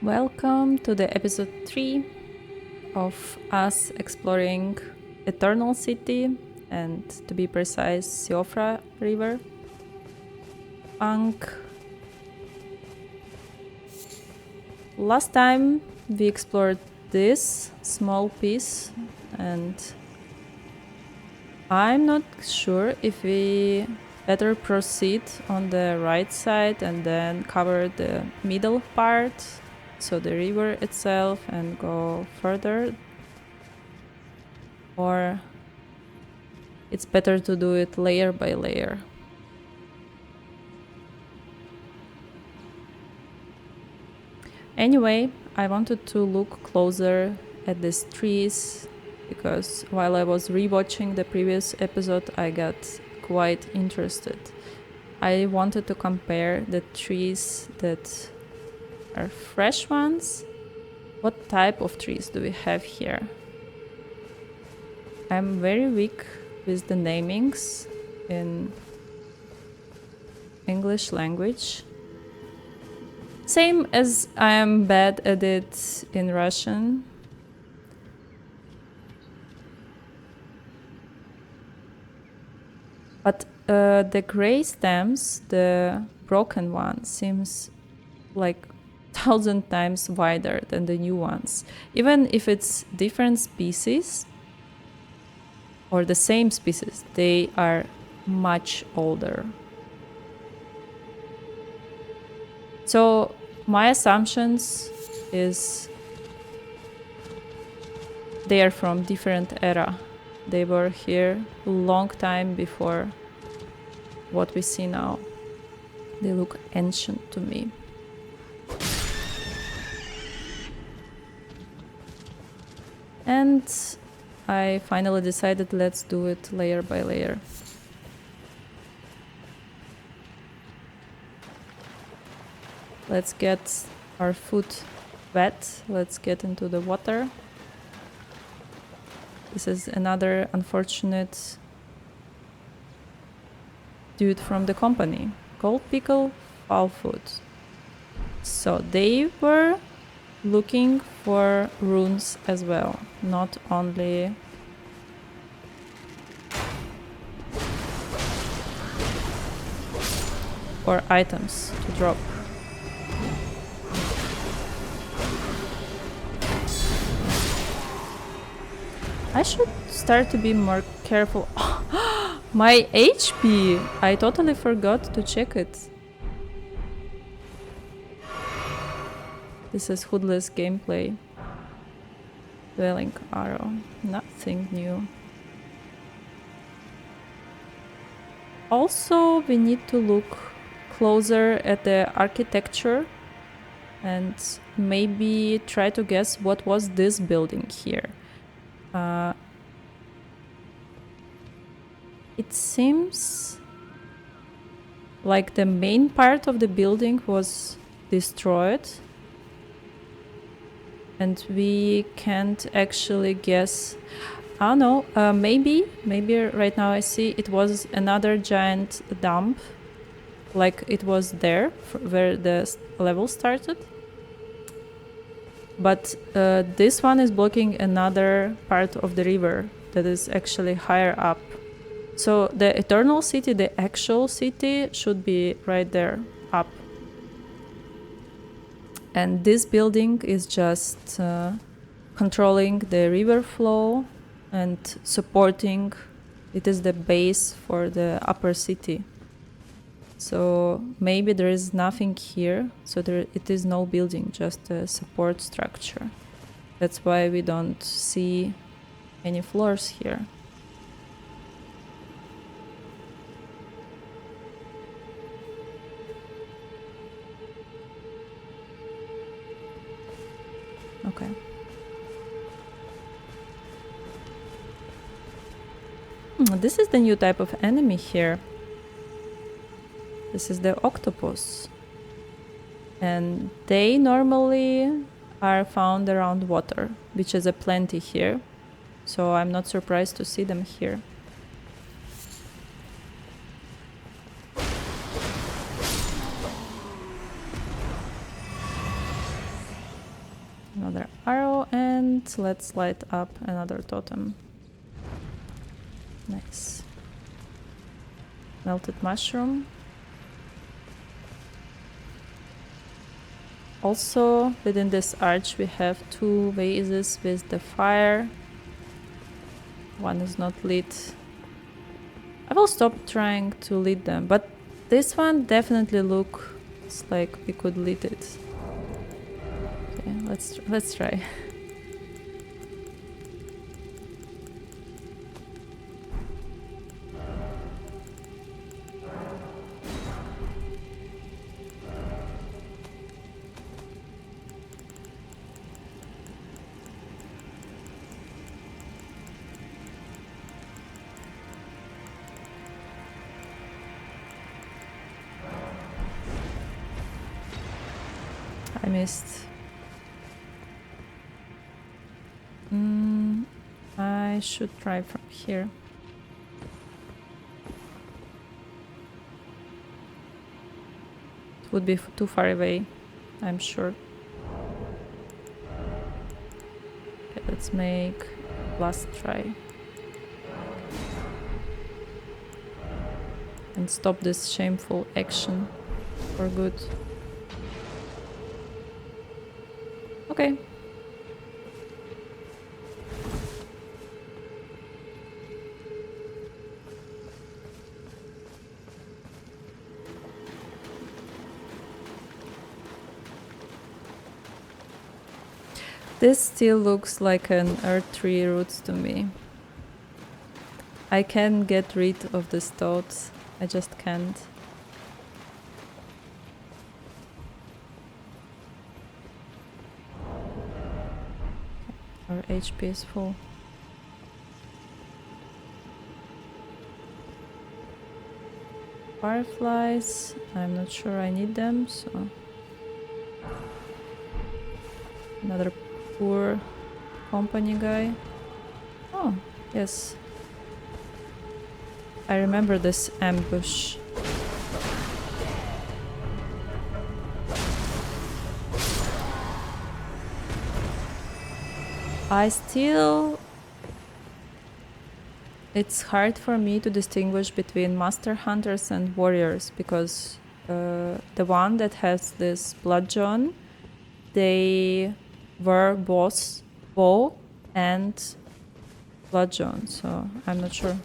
Welcome to the episode 3 of us exploring Eternal City and, to be precise, Siofra River. Last time we explored this small piece and I'm not sure if we better proceed on the right side and then cover the middle part, so the river itself, and go further, or it's better to do it layer by layer. Anyway, I wanted to look closer at these trees because while I was rewatching the previous episode, I got quite interested. I wanted to compare the trees that are fresh ones. What type of trees do we have here? I'm very weak with the namings in English language. Same as I am bad at it in Russian. But the gray stems, the broken one, seems like 1,000 times wider than the new ones. Even if it's different species or the same species, they are much older. So my assumptions is they are from different era. They were here a long time before what we see now. They look ancient to me. And I finally decided let's do it layer by layer. Let's get our foot wet. Let's get into the water. This is another unfortunate dude from the company. Cold pickle, foul foot. So they were looking for runes as well, not only or items to drop. I should start to be more careful. My HP! I totally forgot to check it. This is HUDless gameplay. Dwelling arrow. Nothing new. Also, we need to look closer at the architecture and maybe try to guess what was this building here. It seems like the main part of the building was destroyed and we can't actually guess. I don't know, maybe right now I see it was another giant dump, like it was there where the level started. But this one is blocking another part of the river that is actually higher up. So the Eternal City, the actual city, should be right there, up. And this building is just controlling the river flow and supporting. It is the base for the upper city. So maybe there is nothing here, so it is no building, just a support structure. That's why we don't see any floors here. Okay. This is the new type of enemy here. This is the octopus. And they normally are found around water, which is a plenty here. So I'm not surprised to see them here. Another arrow, and let's light up another totem. Nice. Melted mushroom. Also, within this arch we have 2 vases with the fire. One is not lit. I will stop trying to lit them, but this one definitely looks like we could lit it. Okay, let's try. I missed. I should try from here. It would be too far away, I'm sure. Okay, let's make last try. And stop this shameful action for good. Okay. This still looks like an earth tree roots to me. I can get rid of these thoughts. I just can't. Our HP is full. Fireflies, I'm not sure I need them, so... Another poor company guy. Oh, yes. I remember this ambush. It's hard for me to distinguish between master hunters and warriors, because the one that has this bludgeon, they were both bow and bludgeon, so I'm not sure.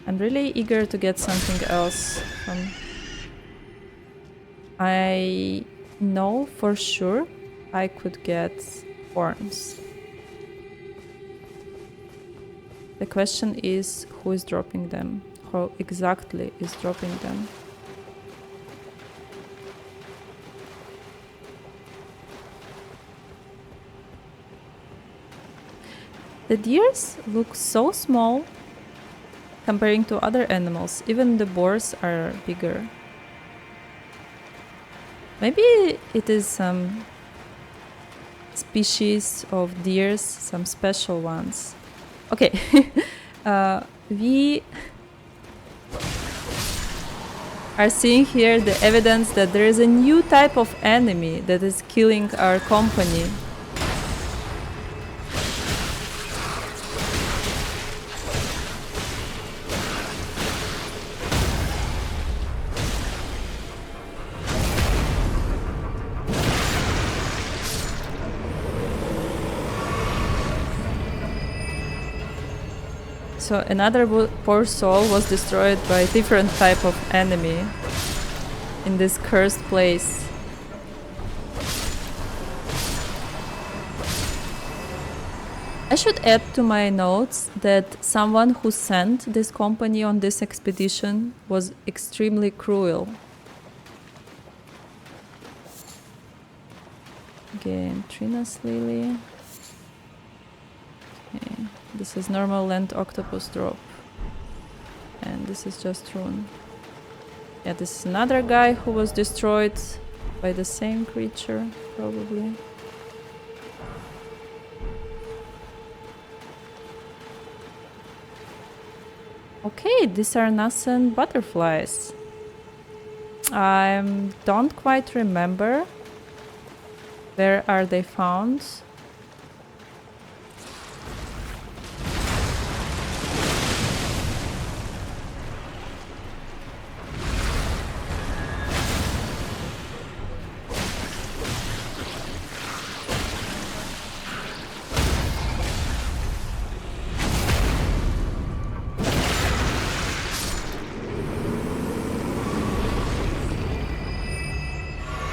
I'm really eager to get something else from... I know for sure I could get horns. The question is who is dropping them? Who exactly is dropping them? The deers look so small comparing to other animals. Even the boars are bigger. Maybe it is some species of deers, some special ones. Okay, we are seeing here the evidence that there is a new type of enemy that is killing our company. So another poor soul was destroyed by a different type of enemy in this cursed place. I should add to my notes that someone who sent this company on this expedition was extremely cruel. Again, Trina's Lily. Okay. This is normal land octopus drop. And this is just rune. Yeah, this is another guy who was destroyed by the same creature, probably. Okay, these are nascent butterflies. I don't quite remember where are they found.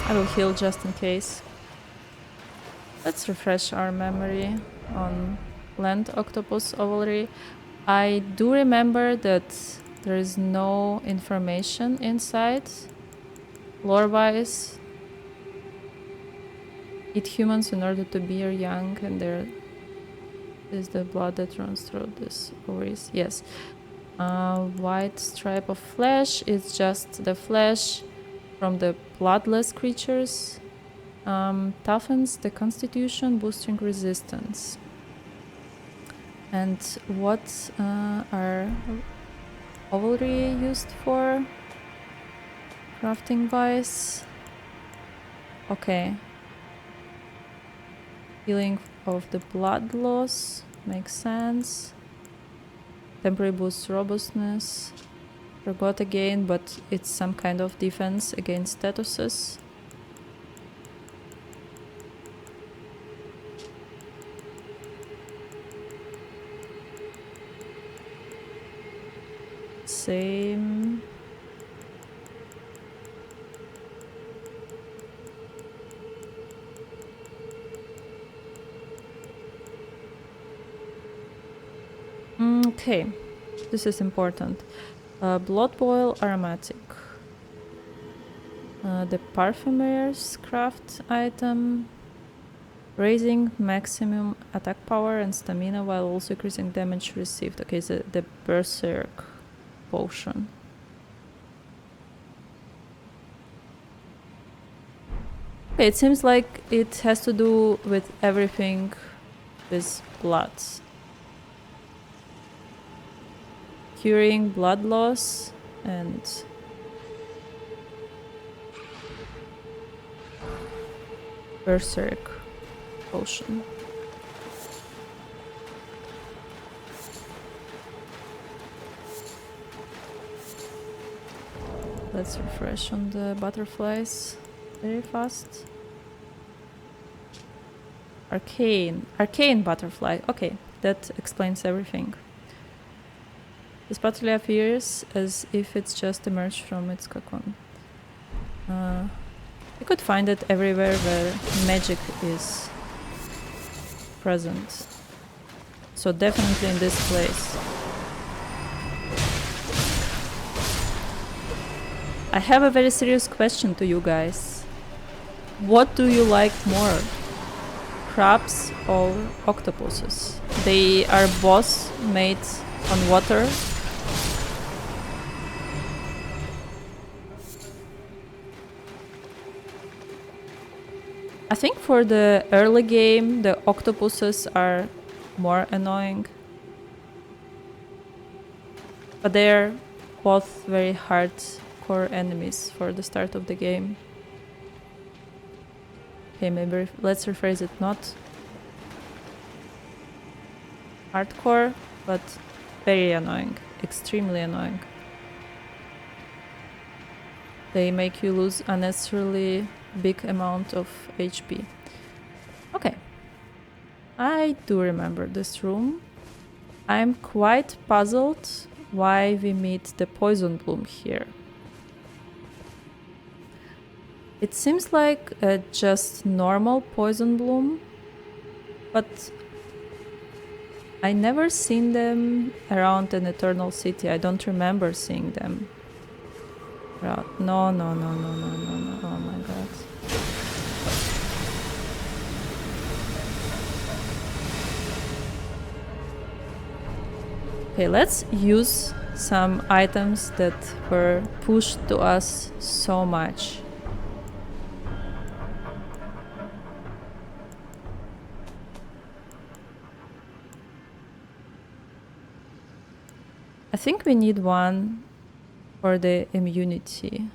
I will heal just in case. Let's refresh our memory on land octopus ovary. I do remember that there is no information inside. Lore-wise, eat humans in order to bear young, and there is the blood that runs through this ovaries. Yes. White stripe of flesh is just the flesh from the bloodless creatures. Toughens the constitution, boosting resistance. And what are ovary used for? Crafting wise. Okay. Healing of the blood loss makes sense. Temporary boosts robustness. Forgot again, but it's some kind of defense against statuses. Same. Okay, this is important. Blood boil aromatic. The parfumer's craft item. Raising maximum attack power and stamina while also increasing damage received. Okay, the berserk potion. Okay, it seems like it has to do with everything with blood. Curing blood loss and berserk potion. Let's refresh on the butterflies very fast. Arcane butterfly. Okay, that explains everything. This butterfly appears as if it's just emerged from its cocoon. You could find it everywhere where magic is present. So definitely in this place. I have a very serious question to you guys. What do you like more? Crabs or octopuses? They are both made on water. I think for the early game, the octopuses are more annoying. But they're both very hardcore enemies for the start of the game. Okay, maybe let's rephrase it. Not hardcore, but very annoying. Extremely annoying. They make you lose unnecessarily big amount of HP. Okay. I do remember this room. I'm quite puzzled why we meet the poison bloom here. It seems like a just normal poison bloom, but I never seen them around an Eternal City. I don't remember seeing them. No. Oh my god. Okay, let's use some items that were pushed to us so much. I think we need one for the immunity.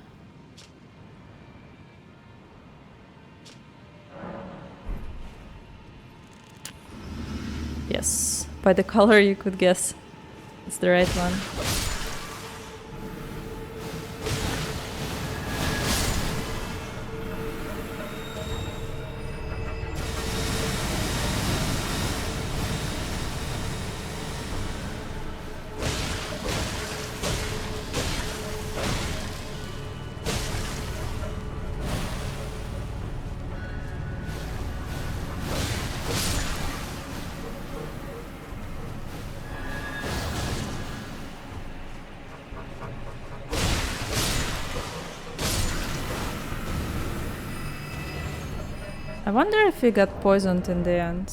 Yes, by the color you could guess it's the right one. I wonder if he got poisoned in the end.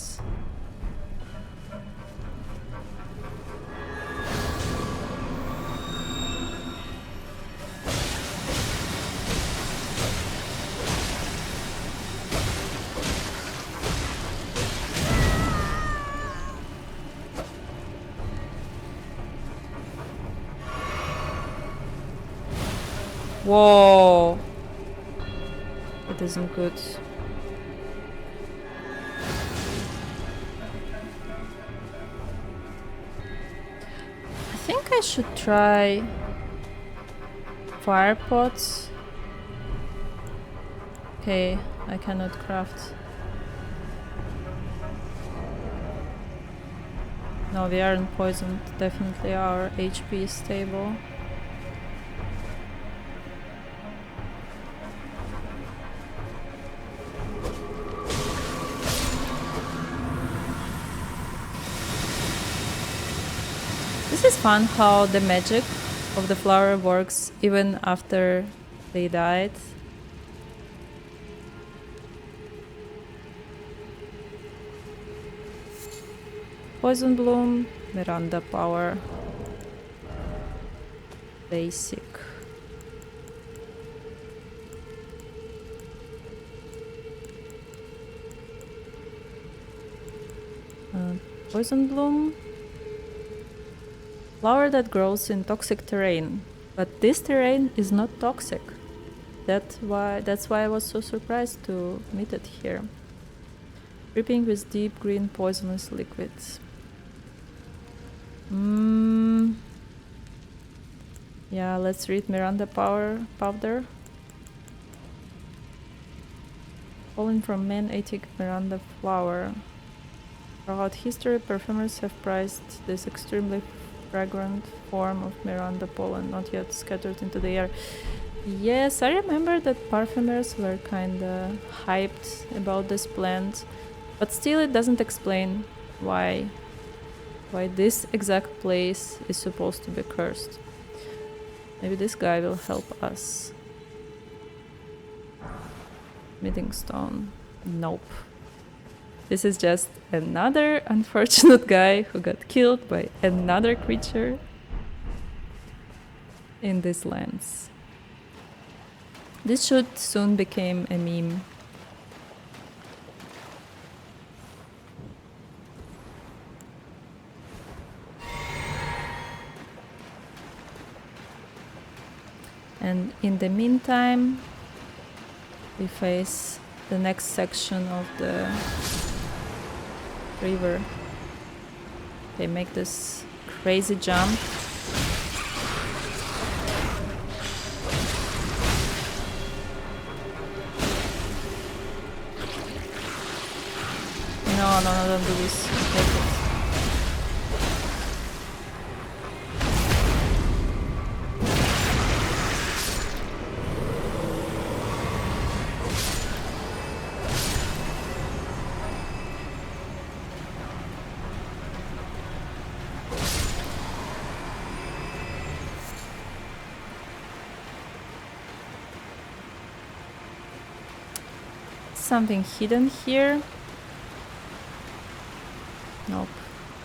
Whoa! It isn't good. I should try fire pots. Okay, I cannot craft. No, we aren't poisoned. Definitely our HP is stable. This is fun how the magic of the flower works even after they died. Poison Bloom, Miranda Power, Basic. Poison Bloom. Flower that grows in toxic terrain, but this terrain is not toxic. That's why I was so surprised to meet it here. Dripping with deep green poisonous liquids. Yeah, let's read Miranda Powder. Fallen from man-eating Miranda flower. Throughout history, perfumers have prized this extremely fragrant form of Miranda pollen, not yet scattered into the air. Yes, I remember that perfumers were kinda hyped about this plant, but still it doesn't explain why this exact place is supposed to be cursed. Maybe this guy will help us. Smithing stone. Nope. This is just another unfortunate guy who got killed by another creature in this lands. This should soon become a meme. And in the meantime, we face the next section of the river. They make this crazy jump. No, don't do this. Take it. Something hidden here? Nope,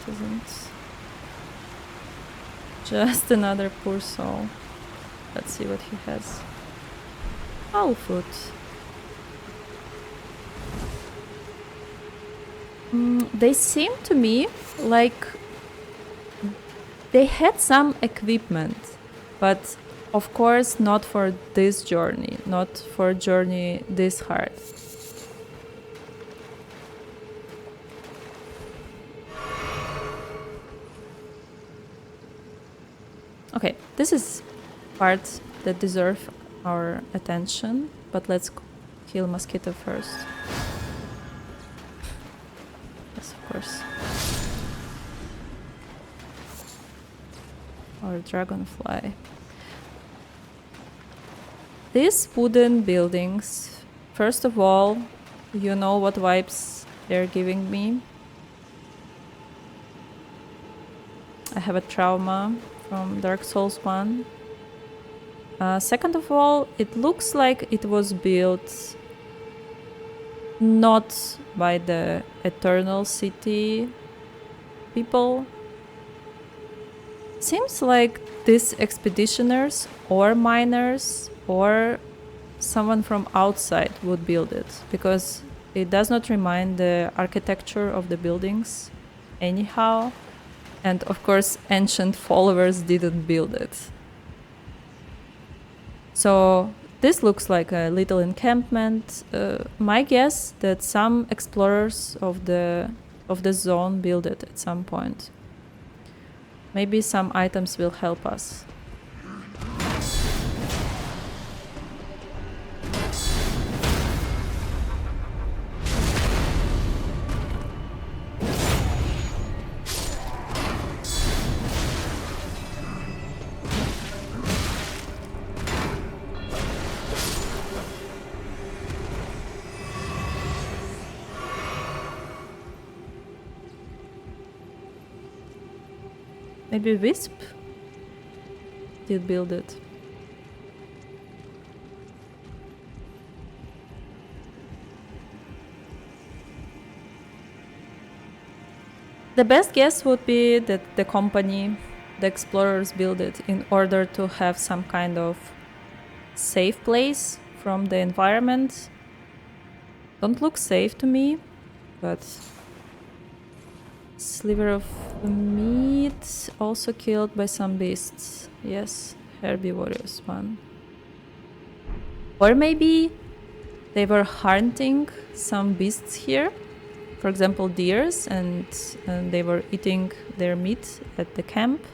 it isn't. Just another poor soul. Let's see what he has. Owl foot. They seem to me like They had some equipment, but of course not for this journey, not for a journey this hard. Okay, this is part that deserve our attention, but let's kill mosquito first. Yes, of course. Or dragonfly. These wooden buildings, first of all, you know what vibes they're giving me. I have a trauma from Dark Souls 1. Second of all, it looks like it was built not by the Eternal City people. Seems like these expeditioners or miners or someone from outside would build it, because it does not remind the architecture of the buildings anyhow. And of course, ancient followers didn't build it. So this looks like a little encampment. My guess that some explorers of the zone built it at some point. Maybe some items will help us. Maybe Wisp did build it. The best guess would be that the company, the explorers, built it in order to have some kind of safe place from the environment. Don't look safe to me, but sliver of meat also killed by some beasts. Yes, herbivorous one. Or maybe they were hunting some beasts here, for example deers, and they were eating their meat at the camp.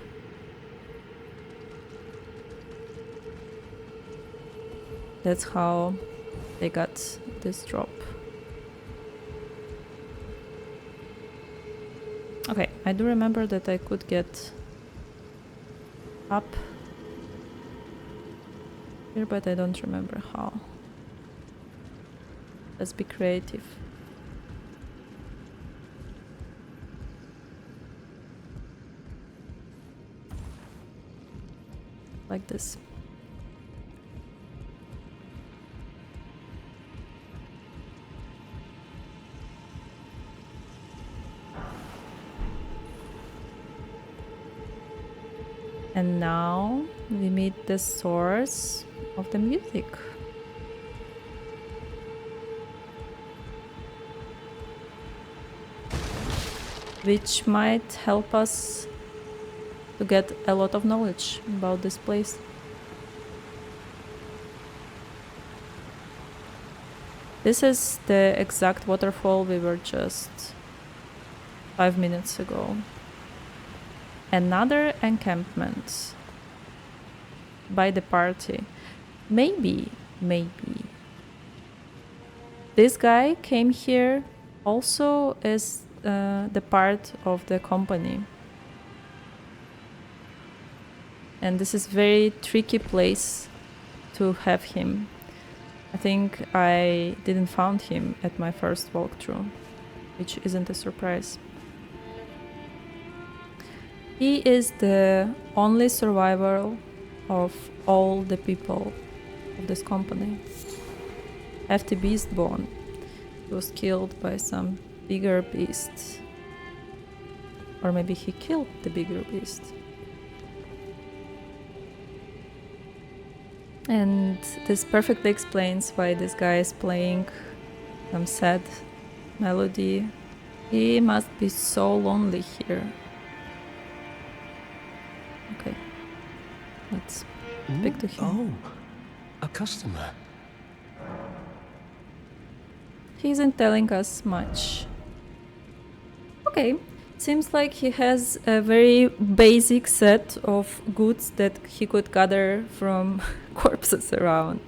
That's how they got this drop. Okay, I do remember that I could get up here, but I don't remember how. Let's be creative. Like this. And now we meet the source of the music. Which might help us to get a lot of knowledge about this place. This is the exact waterfall we were just 5 minutes ago. Another encampment by the party. Maybe this guy came here also as the part of the company. And this is very tricky place to have him. I think I didn't find him at my first walkthrough, which isn't a surprise. He is the only survivor of all the people of this company. Hefty Beastborn. He was killed by some bigger beast. Or maybe he killed the bigger beast. And this perfectly explains why this guy is playing some sad melody. He must be so lonely here. Let's speak to him. Oh, a customer. He isn't telling us much. Okay, seems like he has a very basic set of goods that he could gather from corpses around,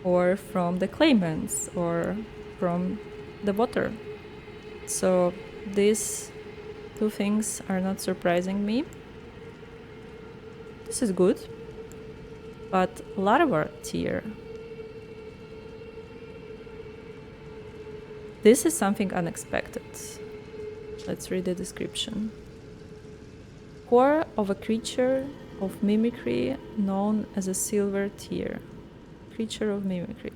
or from the claimants, or from the water. So these two things are not surprising me. This is good, but larva tier. This is something unexpected. Let's read the description. Core of a creature of mimicry known as a silver tear. Creature of mimicry.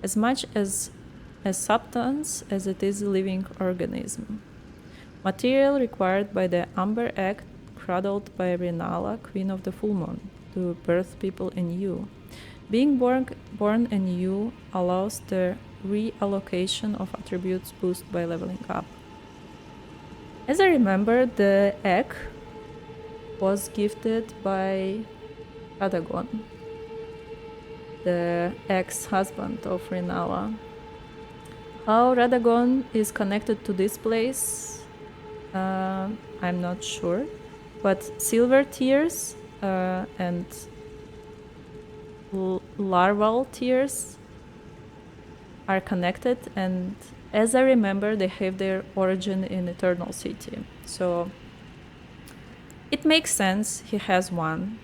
As much as a substance as it is a living organism. Material required by the Amber Act, cradled by Renala, Queen of the Full Moon, to birth people anew. Being born anew allows the reallocation of attributes boosted by leveling up. As I remember, the egg was gifted by Dragonkin, the ex-husband of Renala. How Dragonkin is connected to this place, I'm not sure. But silver tears and larval tears are connected, and as I remember, they have their origin in Eternal City. So it makes sense he has one.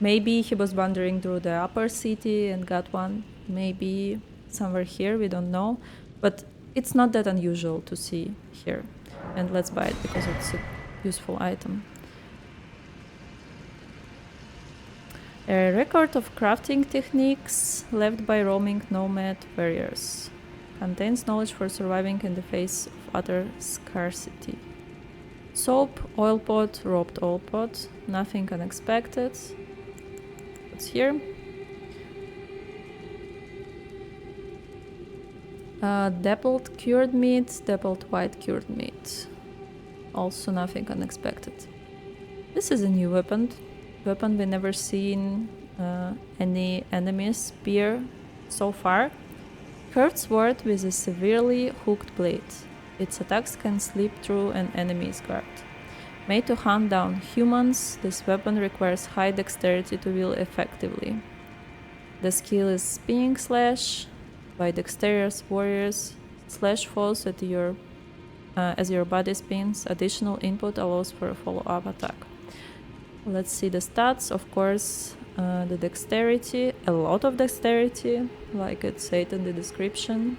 Maybe he was wandering through the upper city and got one. Maybe somewhere here, we don't know. But it's not that unusual to see here. And let's buy it because it's a useful item. A record of crafting techniques left by roaming nomad warriors. Contains knowledge for surviving in the face of utter scarcity. Soap, oil pot, roped oil pot. Nothing unexpected. What's here? Dappled cured meat, dappled white cured meat. Also nothing unexpected. This is a new weapon. Weapon we never seen any enemies spear so far. Curved sword with a severely hooked blade. Its attacks can slip through an enemy's guard. Made to hunt down humans, this weapon requires high dexterity to wield effectively. The skill is Spinning Slash. By dexterous warriors, slash falls at your as your body spins. Additional input allows for a follow-up attack. Let's see the stats. Of course, the dexterity, a lot of dexterity, like it said in the description.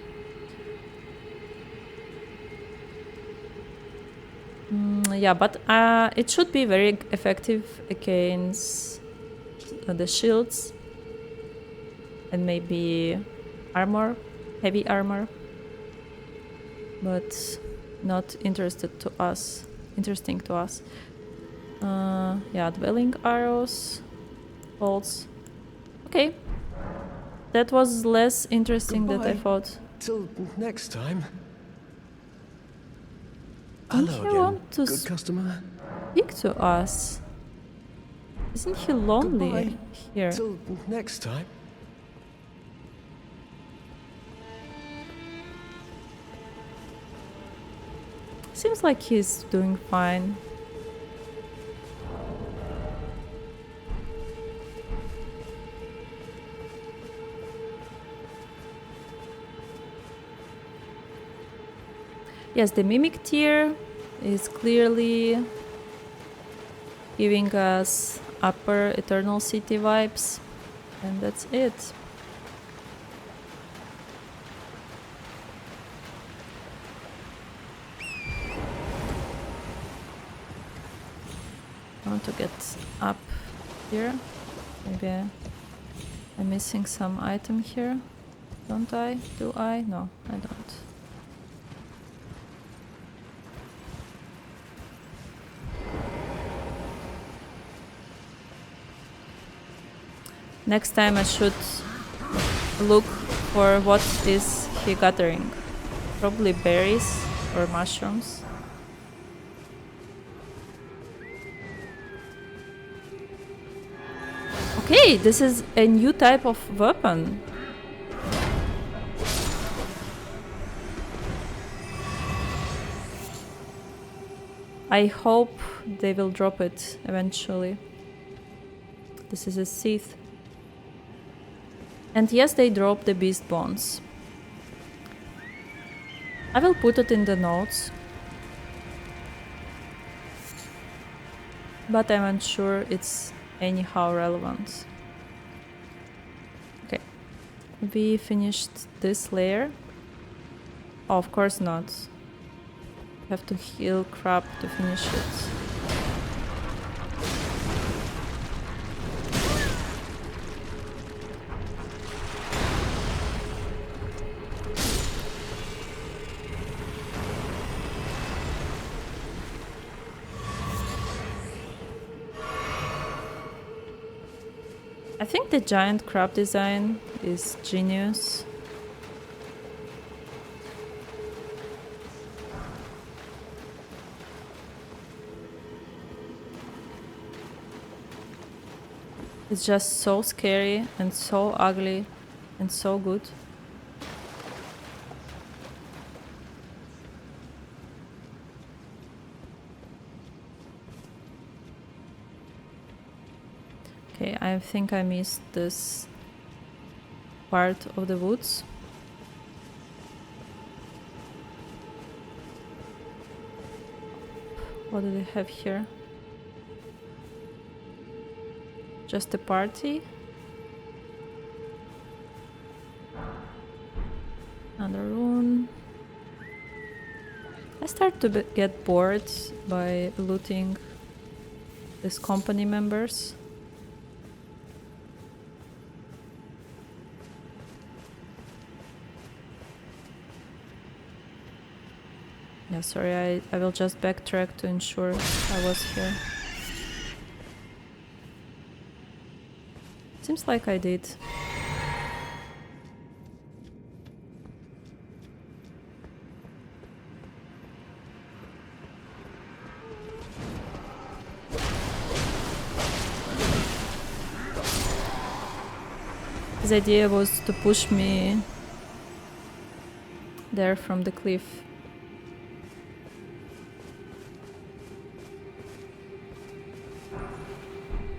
Yeah, but it should be very effective against the shields and maybe armor, heavy armor, but not interesting to us. Yeah, dwelling arrows, bolts. Okay, that was less interesting than I thought. Till next time. Didn't Hello he again, want to good customer. speak to us? Isn't he lonely Goodbye. here? Till next time. Seems like he's doing fine. Yes, the Mimic tier is clearly giving us upper Eternal City vibes, and that's it. I want to get up here. Maybe I'm missing some item here. Don't I? Do I? No, I don't. Next time I should look for what is he gathering. Probably berries or mushrooms. Hey, this is a new type of weapon. I hope they will drop it eventually. This is a Sith. And yes, they drop the beast bones. I will put it in the notes. But I'm unsure it's anyhow relevant. Okay. We finished this layer. Oh, of course not. Have to heal crap to finish it. I think the giant crab design is genius. It's just so scary and so ugly and so good. Okay, I think I missed this part of the woods. What do they have here? Just a party? Another rune. I start to get bored by looting these company members. Yeah, sorry, I will just backtrack to ensure I was here. Seems like I did. His idea was to push me there from the cliff.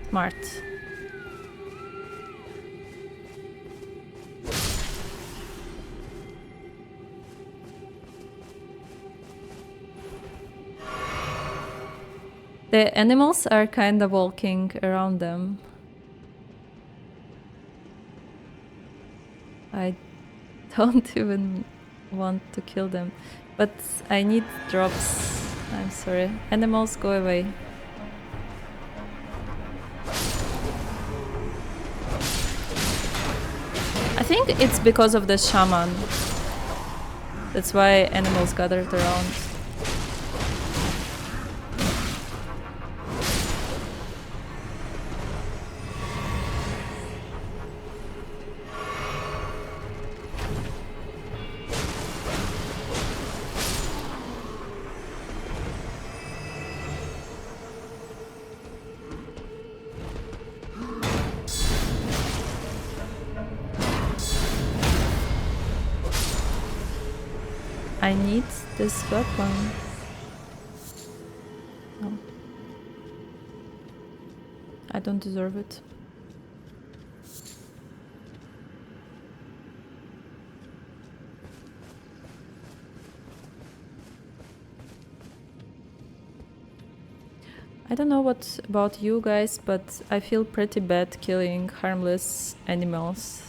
Smart. The animals are kind of walking around them. I don't even want to kill them, but I need drops. I'm sorry. Animals, go away. I think it's because of the shaman. That's why animals gathered around. I need this weapon. No. I don't deserve it. I don't know what about you guys, but I feel pretty bad killing harmless animals.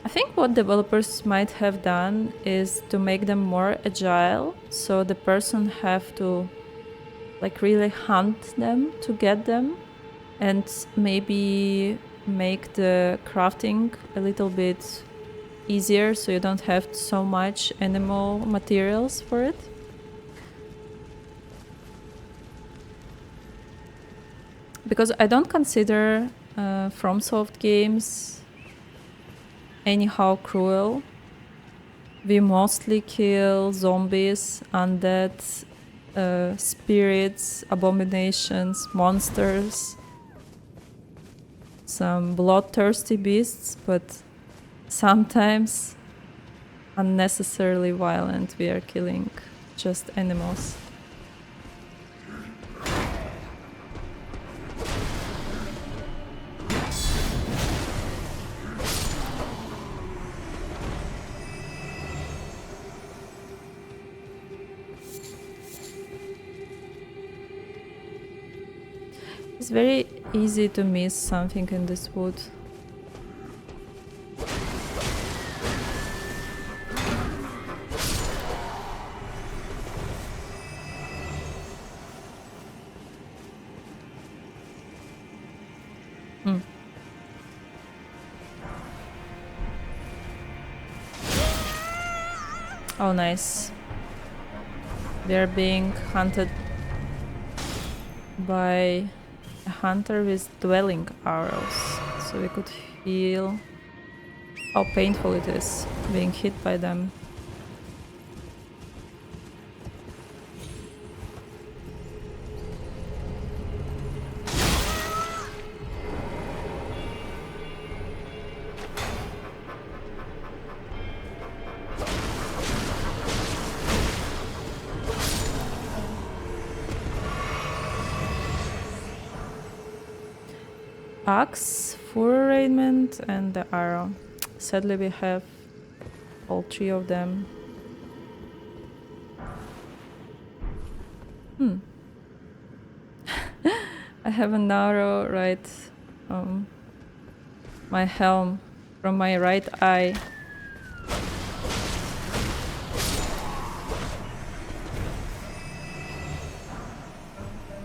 I think what developers might have done is to make them more agile, so the person have to like really hunt them to get them, and maybe make the crafting a little bit easier so you don't have so much animal materials for it. Because I don't consider FromSoft games anyhow cruel. We mostly kill zombies, undead, spirits, abominations, monsters, some bloodthirsty beasts, but sometimes unnecessarily violent. We are killing just animals. It's very easy to miss something in this wood. Oh, nice. They're being hunted by a hunter with dwelling arrows. So we could feel how painful it is being hit by them. Axe, full arraignment, and the arrow. Sadly, we have all three of them. I have an arrow right my helm from my right eye.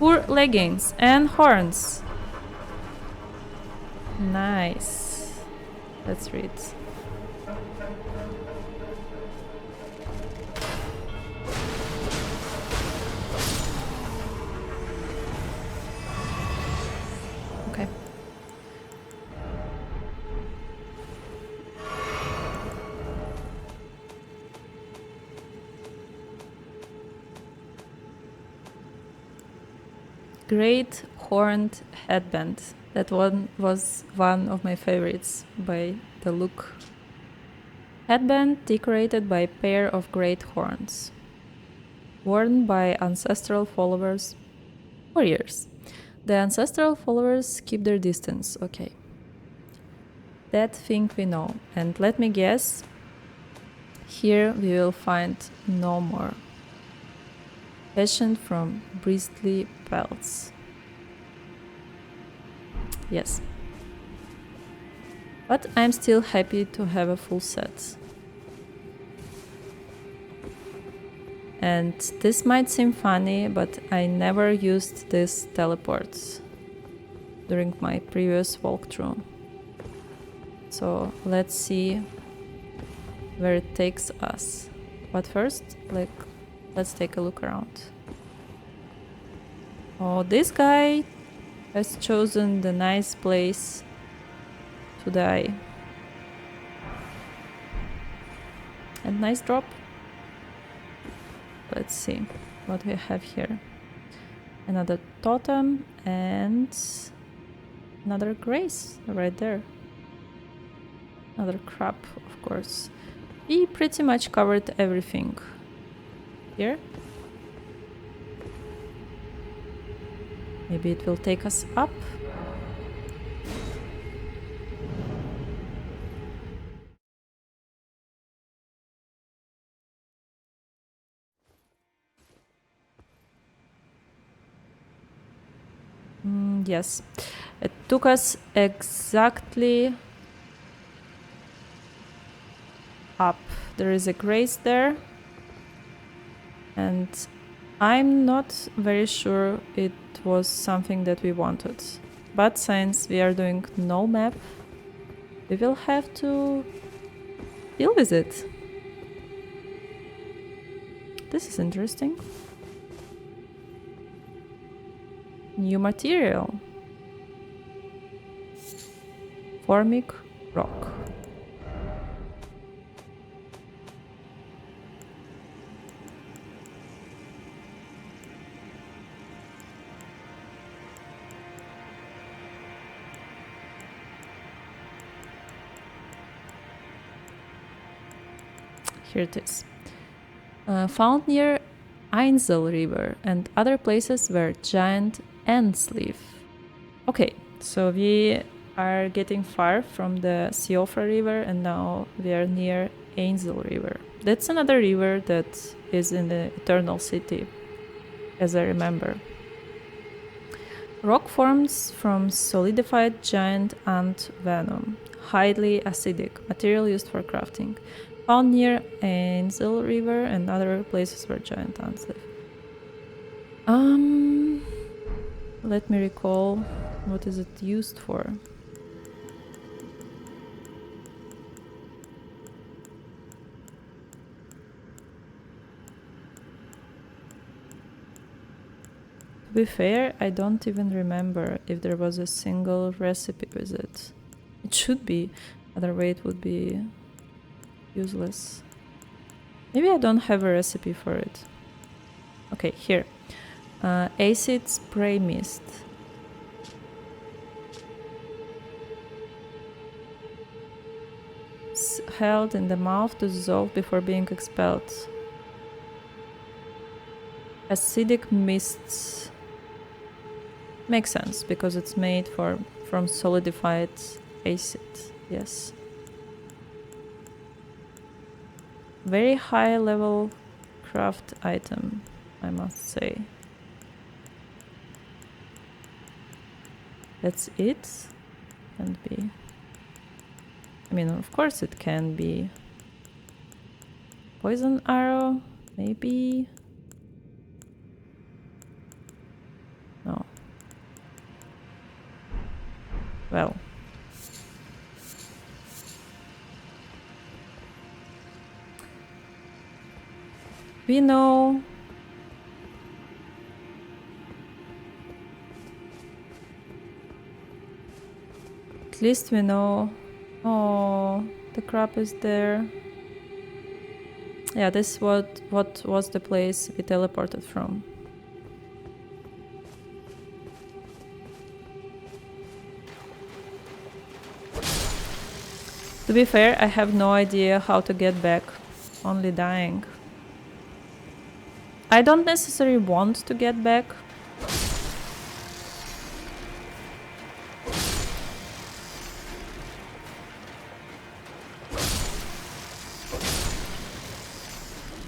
Poor leggings and horns. Nice. Let's read. Okay. Great horned headband. That one was one of my favorites by the look. Headband decorated by a pair of great horns. Worn by ancestral followers for years. The ancestral followers keep their distance, okay. That thing we know. And let me guess, here we will find no more. Fashioned from bristly pelts. Yes. But I'm still happy to have a full set. And this might seem funny, but I never used this teleport during my previous walkthrough. So let's see where it takes us. But first, let's take a look around. Oh, this guy has chosen the nice place to die. And nice drop. Let's see what we have here. Another totem and another grace right there. Another crab, of course. We pretty much covered everything here. Maybe it will take us up. Yes, it took us exactly up. There is a grace there, and I'm not very sure it was something that we wanted. But since we are doing no map, we will have to deal with it. This is interesting. New material. Formic rock. Here it is. Found near Einzel River and other places where giant ants live. Okay, so we are getting far from the Siofra River and now we are near Einzel River. That's another river that is in the Eternal City, as I remember. Rock forms from solidified giant ant venom, highly acidic, material used for crafting. Found near Ainzel River and other places where giant ants live. Let me recall, what is it used for? To be fair, I don't even remember if there was a single recipe with it. It should be, otherwise it would be useless. Maybe I don't have a recipe for it. Okay, here. Acid spray mist. Held in the mouth to dissolve before being expelled. Acidic mists. Makes sense, because it's made from solidified acid. Yes. Very high level craft item, I must say. That's it? Can't be. I mean, of course it can be. Poison arrow? Maybe? No. Well. We know at least we know. Oh, the crab is there. Yeah, this is what was the place we teleported from. To be fair, I have no idea how to get back, only dying. I don't necessarily want to get back.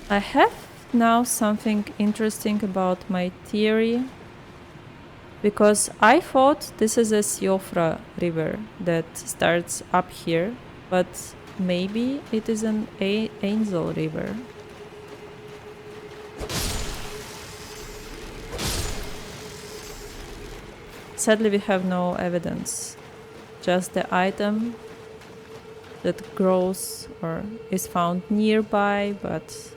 I have now something interesting about my theory, because I thought this is a Siofra river that starts up here, but maybe it is an Ainzel river. Sadly, we have no evidence, just the item that grows or is found nearby, but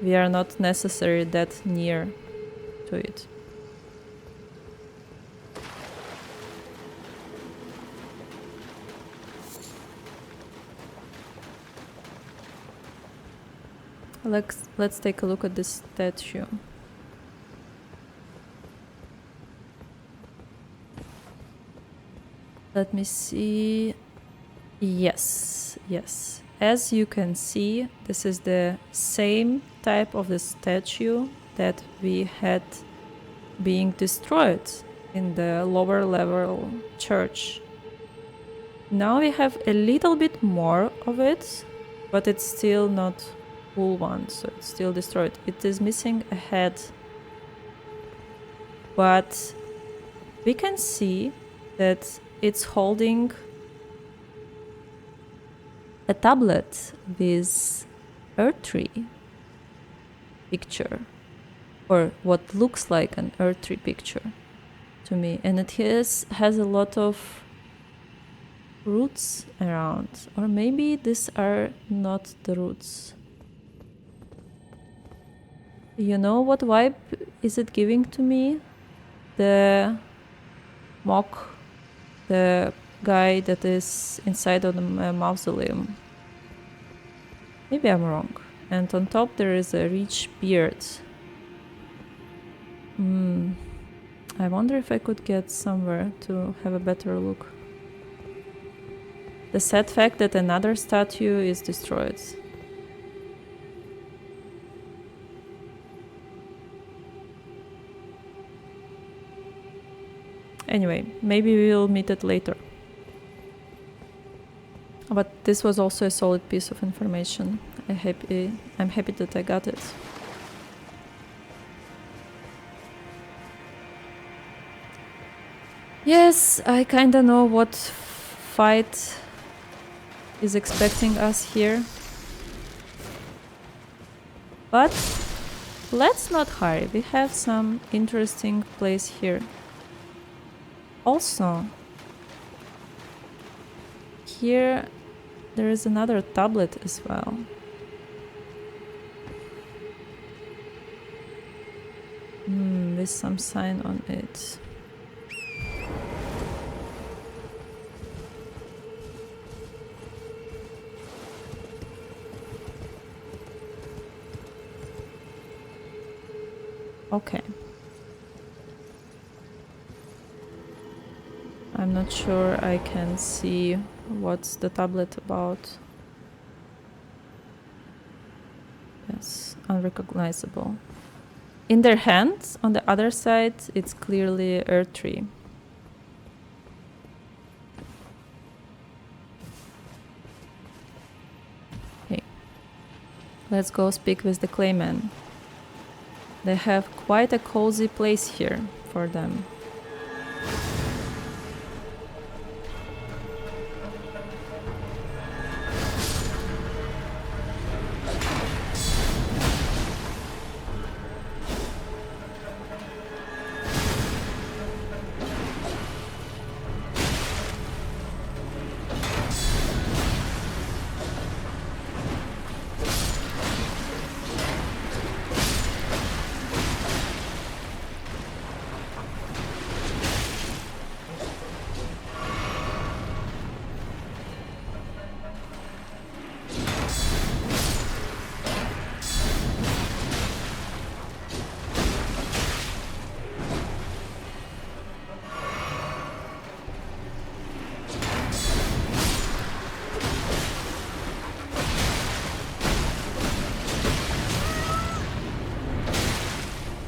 we are not necessarily that near to it. Let's take a look at this statue. Let me see. Yes. As you can see, this is the same type of the statue that we had being destroyed in the lower level church. Now we have a little bit more of it, but it's still not full one, so it's still destroyed. It is missing a head, but we can see that it's holding a tablet with Earth Tree picture, or what looks like an Earth Tree picture to me, and it has a lot of roots around, or maybe these are not the roots. You know what vibe is it giving to me? The mock, the guy that is inside of the mausoleum. Maybe I'm wrong. And on top there is a rich beard. I wonder if I could get somewhere to have a better look. The sad fact that another statue is destroyed. Anyway, maybe we'll meet it later. But this was also a solid piece of information. I'm happy that I got it. Yes, I kinda know what fight is expecting us here. But let's not hurry. We have some interesting place here. Also, here there is another tablet as well. With some sign on it. Okay. I'm not sure I can see what's the tablet about. Yes, unrecognizable. In their hands, on the other side, it's clearly Earth Tree. Okay. Let's go speak with the Clayman. They have quite a cozy place here for them.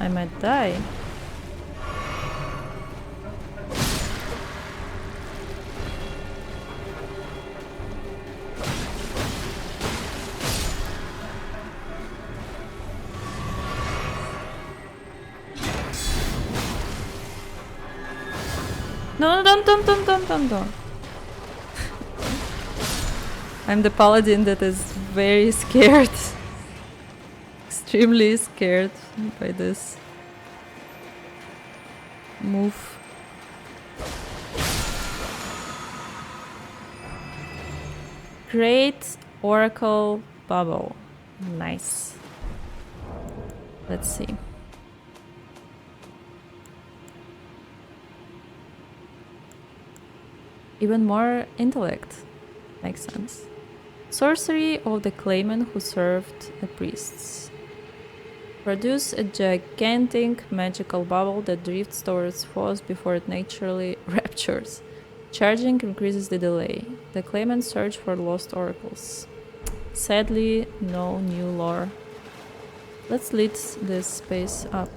I might die. No, don't. I'm the paladin that is very scared. Extremely scared by this move. Great Oracle Bubble. Nice. Let's see. Even more intellect. Makes sense. Sorcery of the Clayman who served the priests. Produce a gigantic magical bubble that drifts towards foes before it naturally raptures. Charging increases the delay. The Clayman search for lost oracles. Sadly, no new lore. Let's lit this space up.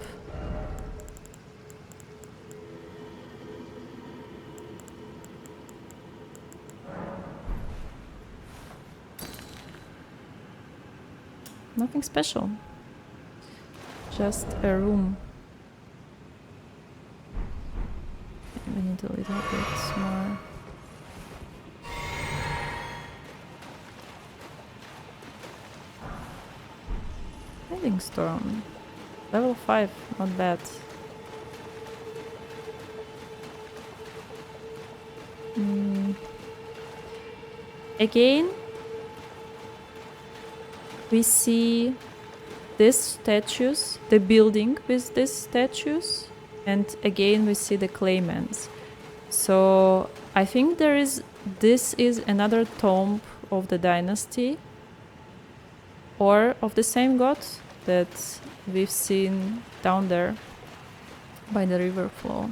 Nothing special. Just a room. We need a little bit more. Hiding Storm. Level 5, not bad. Again, we see these statues, the building with these statues, and again we see the claymans. So I think this is another tomb of the dynasty or of the same god that we've seen down there by the river flow.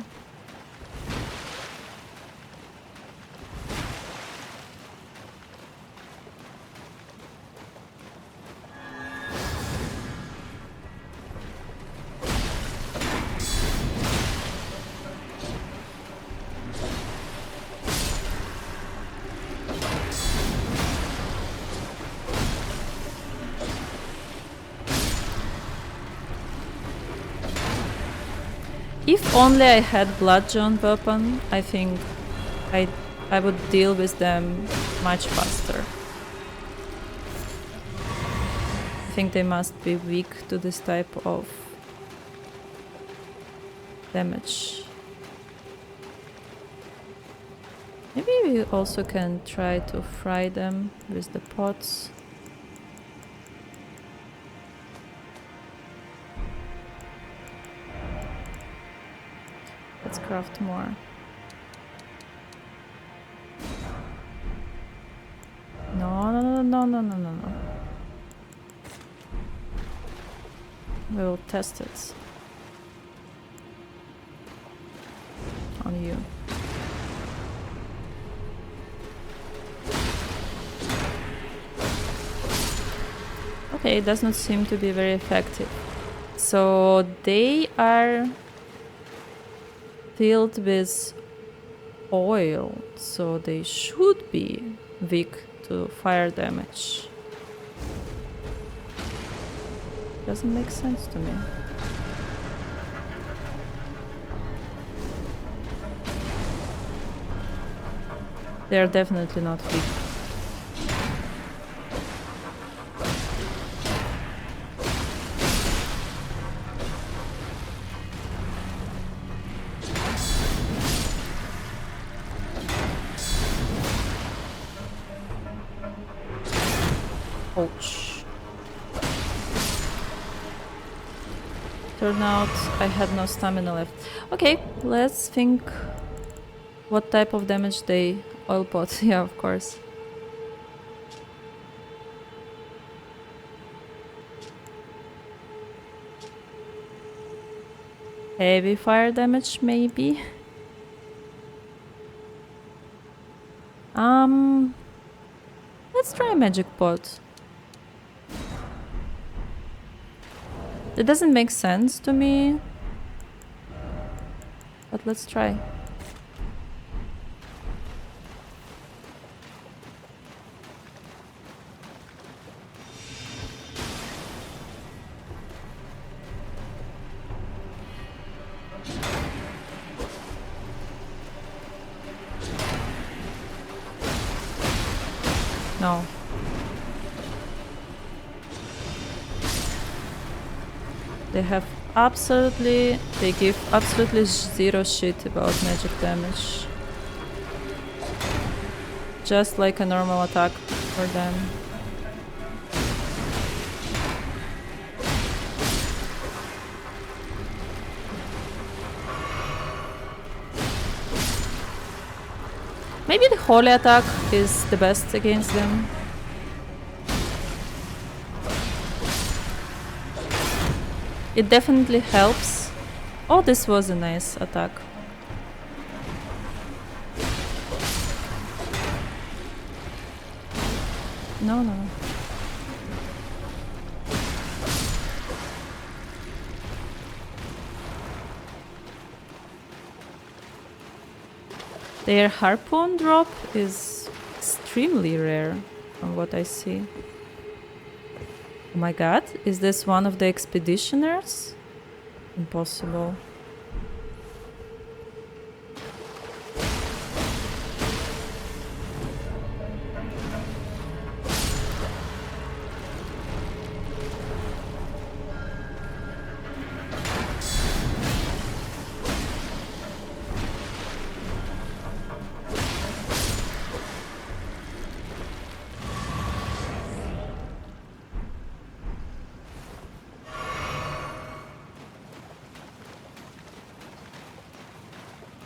If only I had bludgeon weapon, I think I would deal with them much faster. I think they must be weak to this type of damage. Maybe we also can try to fry them with the pots. Let's craft more. No. We will test it on you. Okay, it does not seem to be very effective. So they are filled with oil, so they should be weak to fire damage. Doesn't make sense to me. They are definitely not weak. Ouch. Turned out I had no stamina left. Okay, let's think what type of damage they oil pot. Yeah, of course. Heavy fire damage, maybe. Let's try magic pot. It doesn't make sense to me, but let's try. No. They give absolutely zero shit about magic damage. Just like a normal attack for them. Maybe the holy attack is the best against them. It definitely helps. Oh, this was a nice attack. No. Their harpoon drop is extremely rare from what I see. Oh my god, is this one of the expeditioners? Impossible.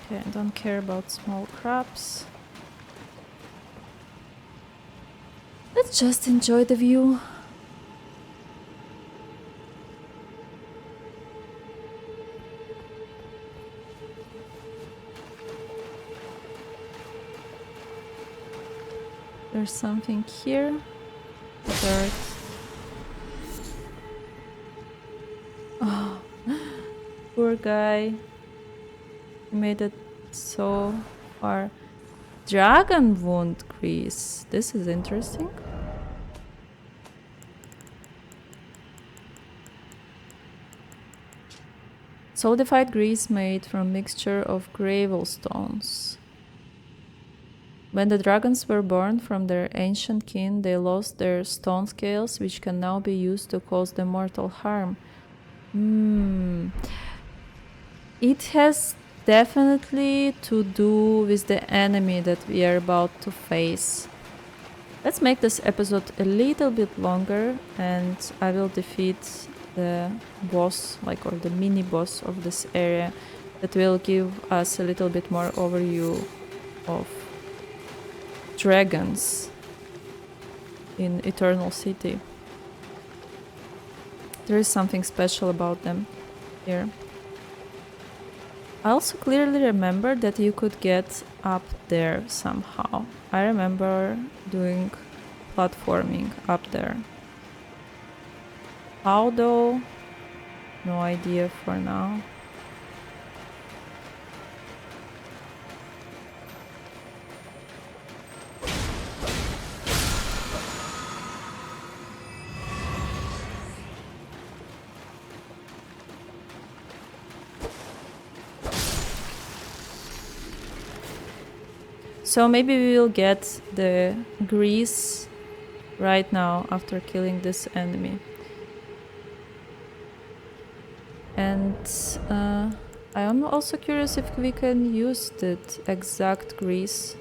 Okay, I don't care about small crabs. Let's just enjoy the view. There's something here. Dirt. Oh, poor guy. He made it so far. Dragon wound grease. This is interesting. Solidified grease made from mixture of gravel stones. When the dragons were born from their ancient kin, they lost their stone scales, which can now be used to cause them mortal harm. It has definitely to do with the enemy that we are about to face. Let's make this episode a little bit longer, and I will defeat the boss, or the mini boss of this area, that will give us a little bit more overview of dragons in Eternal City. There is something special about them here. I also clearly remember that you could get up there somehow. I remember doing platforming up there. How though? No idea for now. So maybe we will get the grease right now after killing this enemy. And I am also curious if we can use that exact grease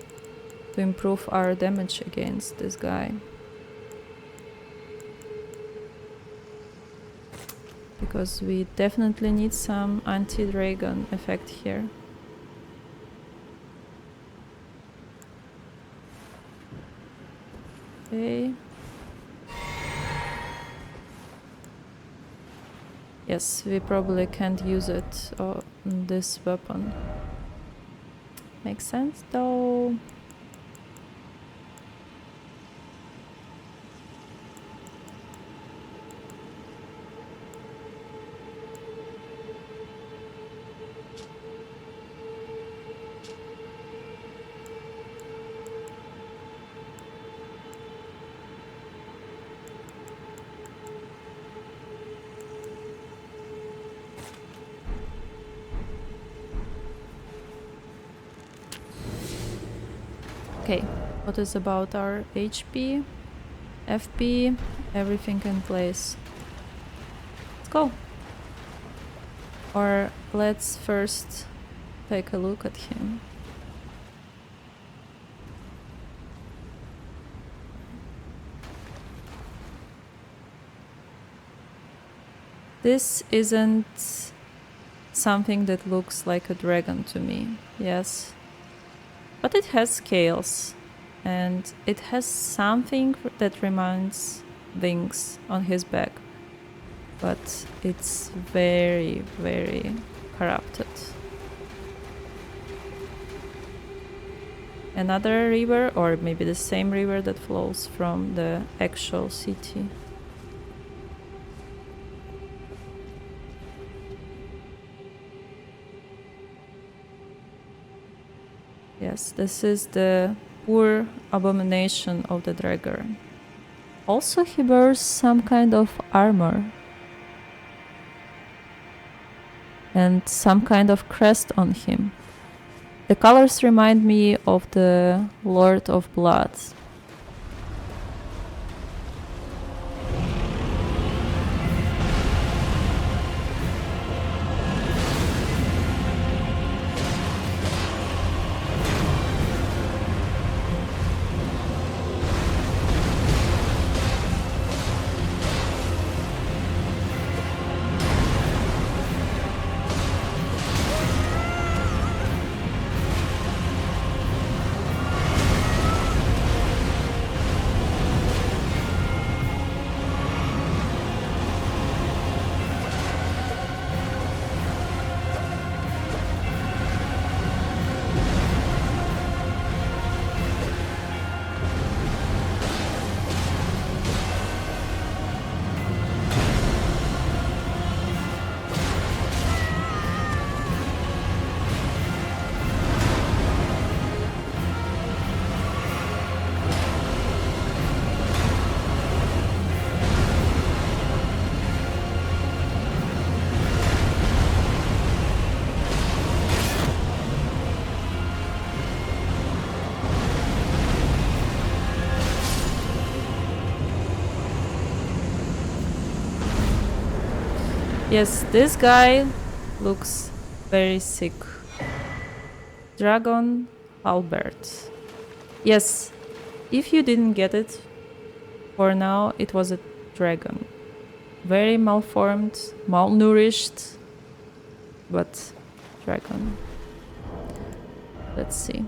to improve our damage against this guy. Because we definitely need some anti-dragon effect here. Okay. Yes, we probably can't use it on this weapon. Makes sense though. Okay, what is about our HP, FP, everything in place. Let's go. Or let's first take a look at him. This isn't something that looks like a dragon to me, yes. But it has scales, and it has something that reminds wings on his back. But it's very, very corrupted. Another river, or maybe the same river that flows from the actual city. Yes, this is the poor abomination of the dragon. Also, he wears some kind of armor. And some kind of crest on him. The colors remind me of the Lord of Blood. Yes, this guy looks very sick. Dragon Albert. Yes, if you didn't get it, for now it was a dragon. Very malformed, malnourished, but dragon. Let's see.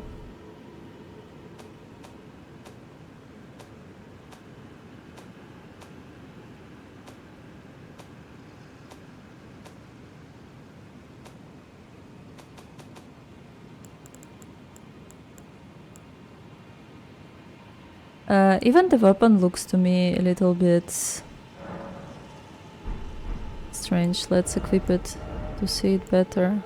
Even the weapon looks to me a little bit strange. Let's equip it to see it better.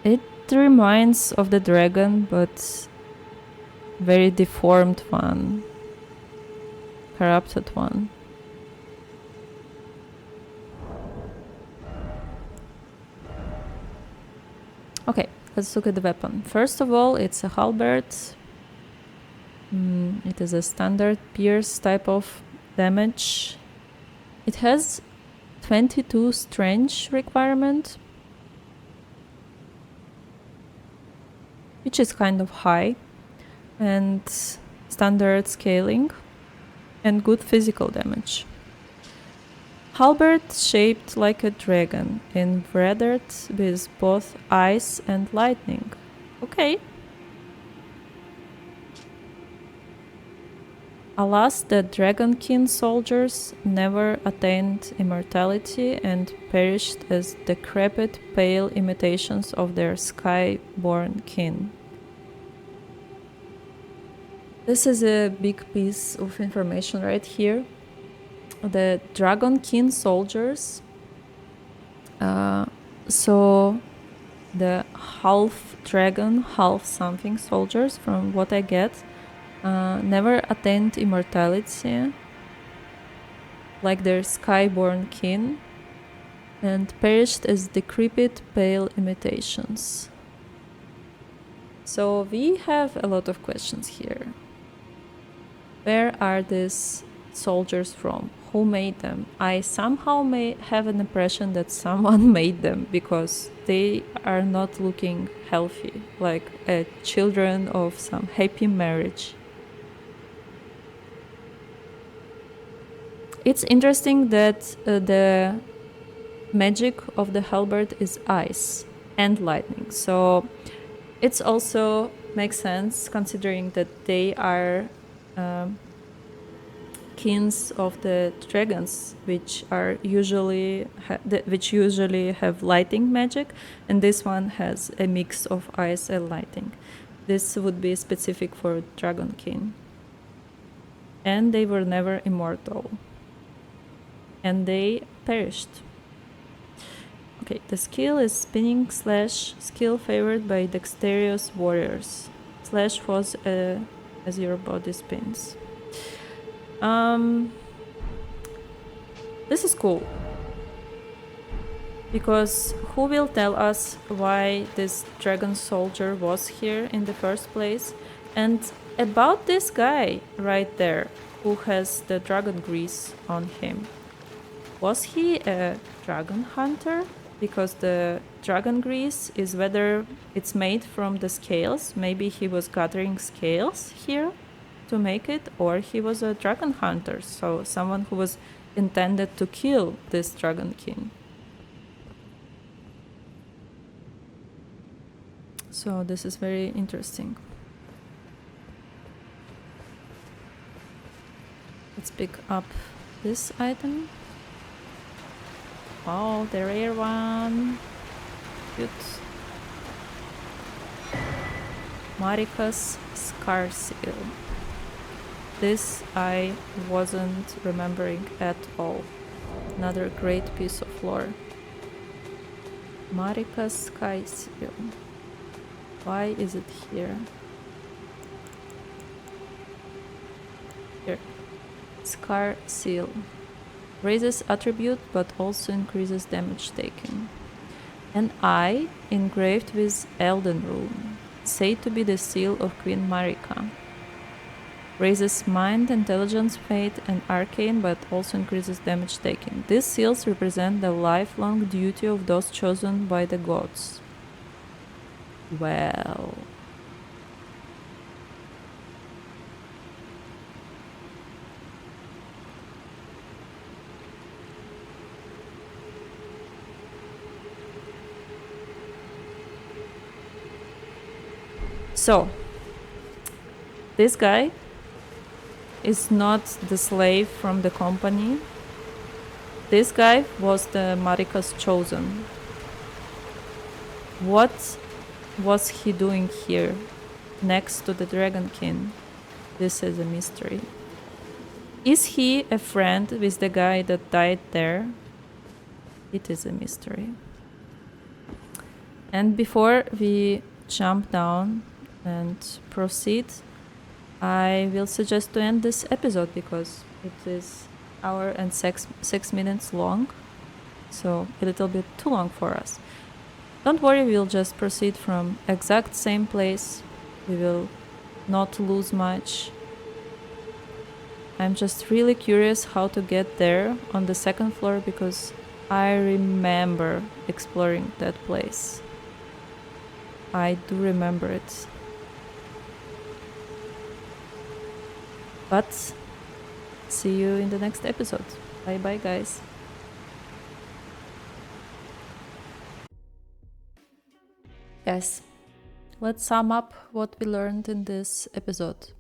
It reminds of the dragon, but very deformed one. Corrupted one. Okay, let's look at the weapon. First of all, it's a halberd. It is a standard pierce type of damage. It has 22 strength requirement, which is kind of high, and standard scaling, and good physical damage. Halberd shaped like a dragon, embroidered with both ice and lightning. Okay. Alas, the Dragonkin soldiers never attained immortality and perished as decrepit, pale imitations of their sky-born kin. This is a big piece of information right here. The Dragonkin soldiers, so the half dragon, half something soldiers, from what I get, never attained immortality like their skyborn kin and perished as decrepit, pale imitations. So we have a lot of questions here. Where are these soldiers from? Who made them? I somehow may have an impression that someone made them because they are not looking healthy, like children of some happy marriage. It's interesting that the magic of the halberd is ice and lightning, so it's also makes sense considering that they are kins of the dragons, which are usually have lighting magic, and this one has a mix of ice and lighting. This would be specific for Dragonkin, and they were never immortal, and they perished. Okay, the skill is spinning slash, skill favored by dexterous warriors. Slash was as your body spins. This is cool, because who will tell us why this dragon soldier was here in the first place? And about this guy right there who has the dragon grease on him. Was he a dragon hunter? Because the dragon grease is whether it's made from the scales. Maybe he was gathering scales here to make it, or he was a dragon hunter, so someone who was intended to kill this Dragonkin. So this is very interesting. Let's pick up this item. Oh, the rare one. Cute. Marika's Scar Seal. This I wasn't remembering at all. Another great piece of lore. Marika's Sky Seal. Why is it here? Here. Scar Seal. Raises attribute but also increases damage taken. An eye engraved with Elden Rune. Said to be the seal of Queen Marika. raises mind, intelligence, fate, and arcane, but also increases damage taken. These seals represent the lifelong duty of those chosen by the gods. Well... So, this guy is not the slave from the company. This guy was the Marika's chosen. What was he doing here, next to the Dragonkin? This is a mystery. Is he a friend with the guy that died there? It is a mystery. And before we jump down and proceed, I will suggest to end this episode because it is 1 hour and 6 minutes long, so a little bit too long for us. Don't worry, we'll just proceed from exact same place. We will not lose much. I'm just really curious how to get there on the second floor because I remember exploring that place. I do remember it. But see you in the next episode. Bye bye, guys. Guys, let's sum up what we learned in this episode.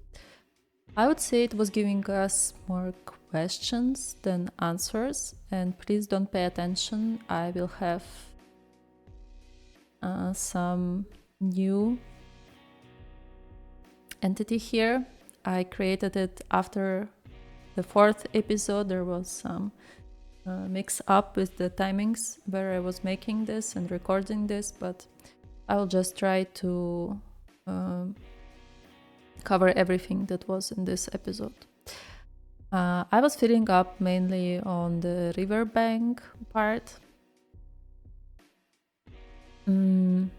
I would say it was giving us more questions than answers, and please don't pay attention. I will have some new entity here. I created it after the 4th episode. There was some mix up with the timings where I was making this and recording this, but I will just try to cover everything that was in this episode. I was filling up mainly on the riverbank part. A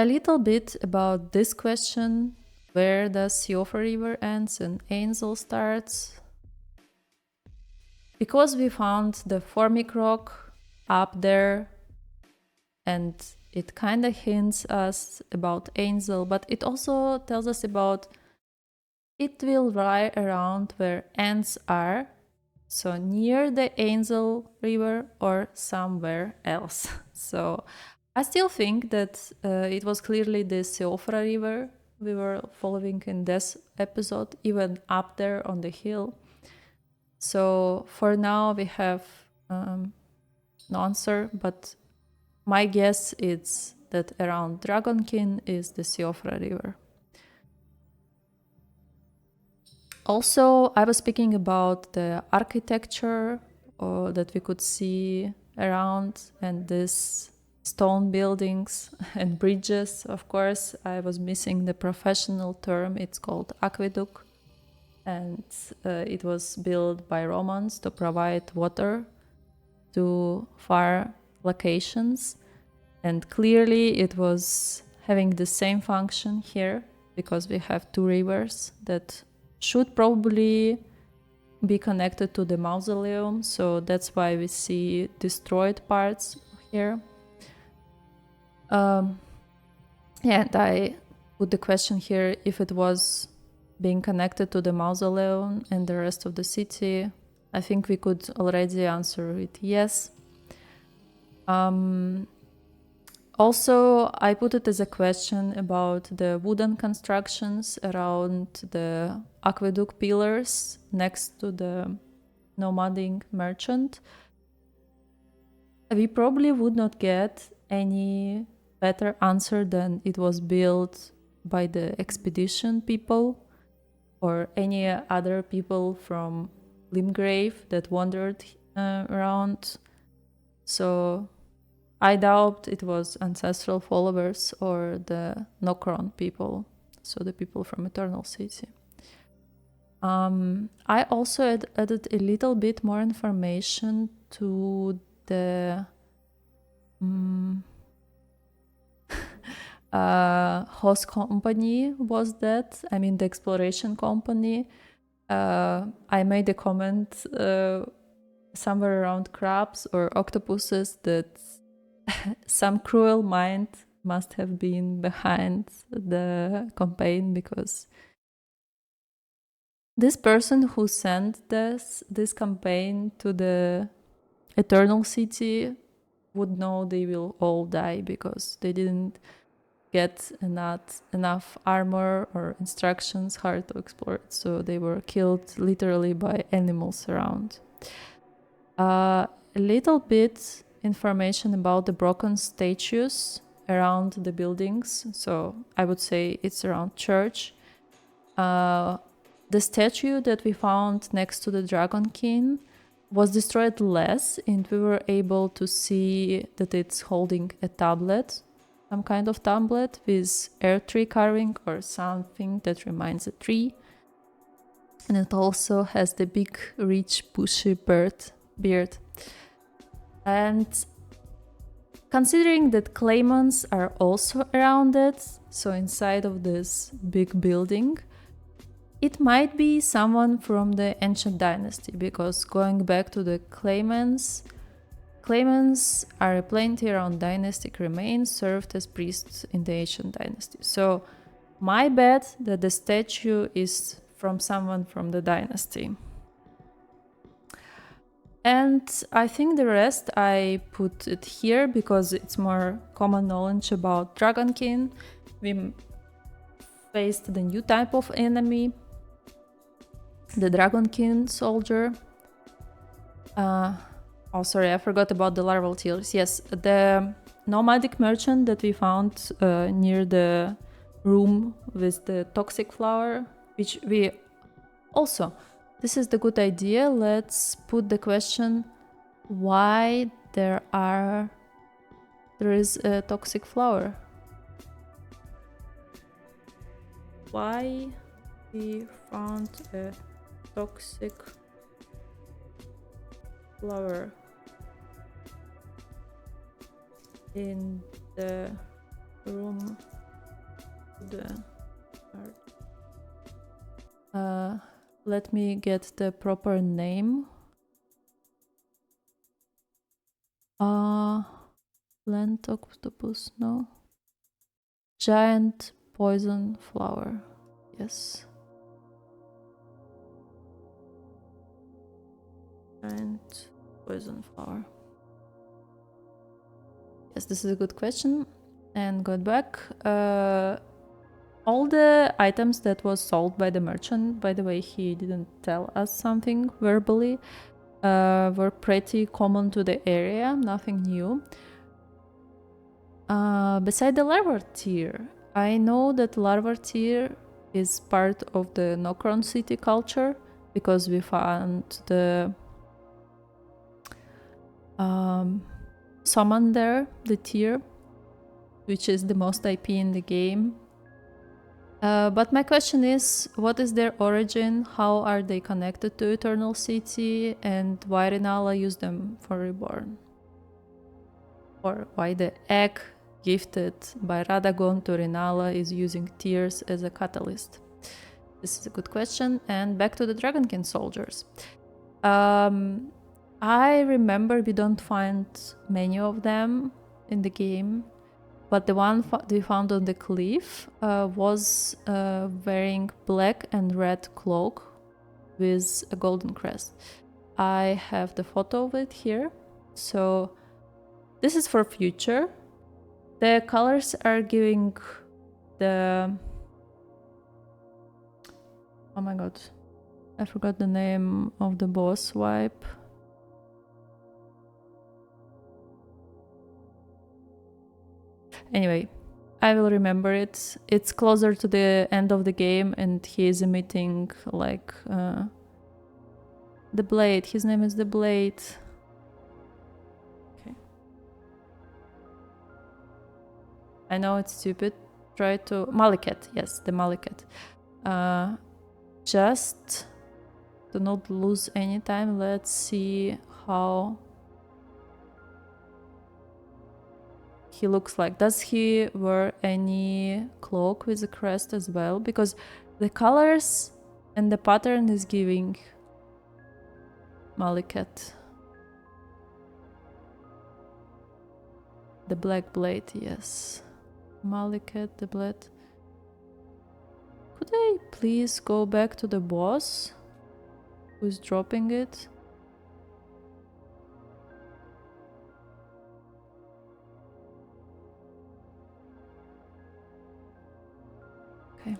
little bit about this question: where does Siofra River ends and Ainzel starts? Because we found the Formic Rock up there, and it kind of hints us about Ainzel, but it also tells us about it will lie around where ends are, so near the Ainzel River or somewhere else. So I still think that it was clearly the Siofra River we were following in this episode, even up there on the hill. So for now we have no answer, but my guess is that around Dragonkin is the Siofra River. Also, I was speaking about the architecture that we could see around, and these stone buildings and bridges. Of course, I was missing the professional term. It's called aqueduct, and it was built by Romans to provide water to far locations, and clearly it was having the same function here because we have two rivers that should probably be connected to the mausoleum, so that's why we see destroyed parts here. And I put the question here if it was being connected to the mausoleum and the rest of the city. I think we could already answer it yes. Also, I put it as a question about the wooden constructions around the aqueduct pillars next to the nomading merchant. We probably would not get any better answer than it was built by the expedition people or any other people from Limgrave that wandered around. So I doubt it was ancestral followers or the Nokron people, so the people from Eternal City. I also added a little bit more information to the Host company was that. I mean, the exploration company. I made a comment somewhere around crabs or octopuses that some cruel mind must have been behind the campaign, because this person who sent this campaign to the Eternal City would know they will all die because they didn't get enough armor or instructions how to explore it, so they were killed literally by animals around. A little bit information about the broken statues around the buildings. So I would say it's around church. The statue that we found next to the Dragonkin was destroyed less, and we were able to see that it's holding a tablet, some kind of tablet with air tree carving or something that reminds a tree. And it also has the big, rich, bushy beard. And considering that claimants are also around it, so inside of this big building, it might be someone from the ancient dynasty, because going back to the claimants are a plenty around dynastic remains served as priests in the ancient dynasty. So my bet that the statue is from someone from the dynasty. And I think the rest I put it here because it's more common knowledge about Dragonkin. We faced the new type of enemy, the Dragonkin soldier. Oh, sorry, I forgot about the larval tears. Yes, the nomadic merchant that we found near the room with the toxic flower, which we also... This is the good idea. Let's put the question why there is a toxic flower. Why we found a toxic flower in the room let me get the proper name. Plant octopus, no. Giant poison flower, yes. Giant poison flower. Yes, this is a good question. And going back, all the items that was sold by the merchant, by the way, he didn't tell us something verbally, were pretty common to the area, nothing new. Beside the larval tear, I know that larval tear is part of the Nokron city culture because we found the summon there, the tear, which is the most IP in the game. But my question is, what is their origin? How are they connected to Eternal City? And why Renala used them for Reborn? Or why the egg gifted by Radagon to Renala is using tears as a catalyst? This is a good question. And back to the Dragonkin soldiers. I remember we don't find many of them in the game. But the one we found on the cliff was wearing black and red cloak with a golden crest. I have the photo of it here. So this is for future. The colors are giving the... Oh my god. I forgot the name of the boss wipe. Anyway, I will remember it. It's closer to the end of the game and he is emitting like the blade. His name is the Blade. Okay. I know it's stupid. Try to... Malikat, yes, the Malikat. Just to not lose any time, let's see how he looks like. Does he wear any cloak with a crest as well? Because the colors and the pattern is giving Malekith. The black blade, yes. Malekith, the blade. Could I please go back to the boss who's dropping it? Okay.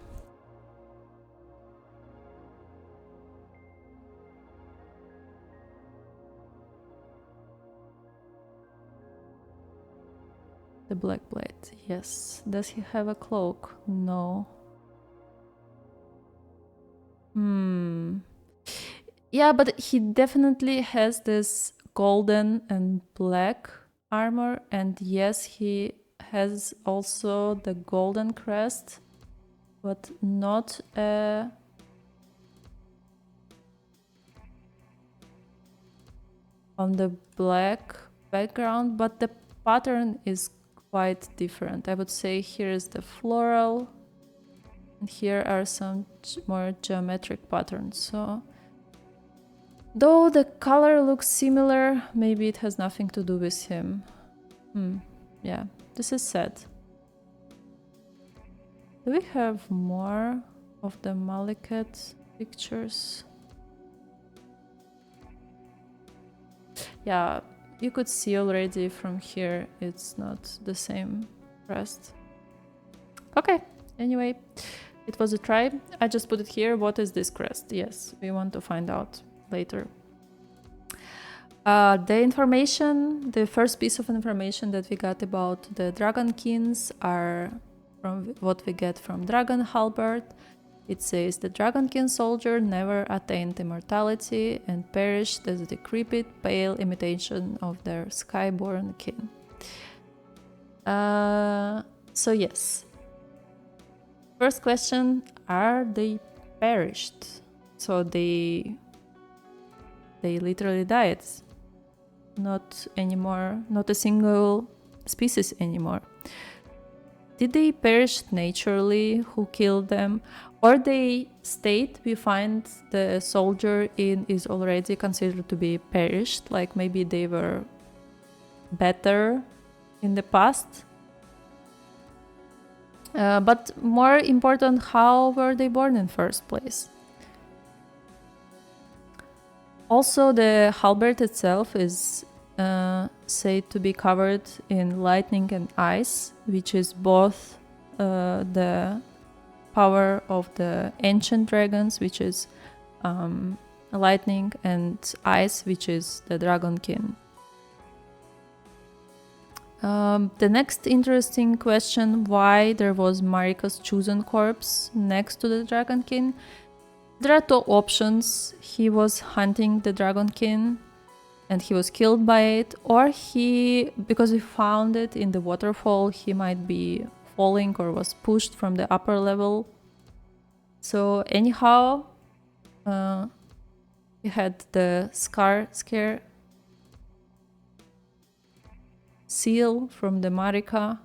The black blade, yes. Does he have a cloak? No. Yeah, but he definitely has this golden and black armor, and yes, he has also the golden crest, but not on the black background, but the pattern is quite different. I would say here is the floral, and here are some more geometric patterns. So, though the color looks similar, maybe it has nothing to do with him. Yeah, this is sad. Do we have more of the Malekith pictures? Yeah, you could see already from here it's not the same crest. Okay, anyway, it was a try. I just put it here. What is this crest? Yes, we want to find out later. The information, the first piece of information that we got about the Dragonkins are from what we get from Dragon Halberd. It says the Dragonkin soldier never attained immortality and perished as a decrepit, pale imitation of their skyborn kin. So yes. First question, are they perished? So they literally died. Not anymore, not a single species anymore. Did they perish naturally? Who killed them? Or the state we find the soldier in is already considered to be perished, like maybe they were better in the past. But more important, how were they born in first place? Also, the halberd itself is said to be covered in lightning and ice, which is both the power of the ancient dragons, which is lightning, and ice, which is the Dragonkin. The next interesting question, why there was Marika's chosen corpse next to the Dragonkin? There are two options. He was hunting the Dragonkin and he was killed by it, or because we found it in the waterfall, he might be falling or was pushed from the upper level. So anyhow, he had the scare seal from the Marika,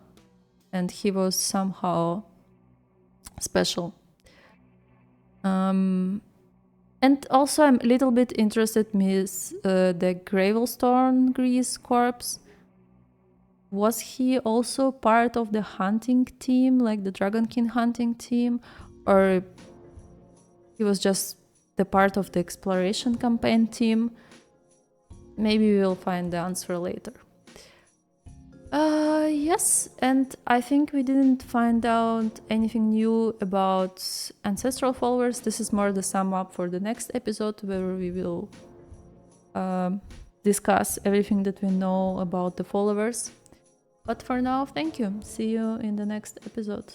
and he was somehow special. And also I'm a little bit interested with the Gravelstorm Grease corpse. Was he also part of the hunting team, like the Dragonkin hunting team? Or he was just the part of the exploration campaign team? Maybe we will find the answer later. Yes, and I think we didn't find out anything new about ancestral followers. This is more the sum up for the next episode, where we will discuss everything that we know about the followers. But for now, thank you. See you in the next episode.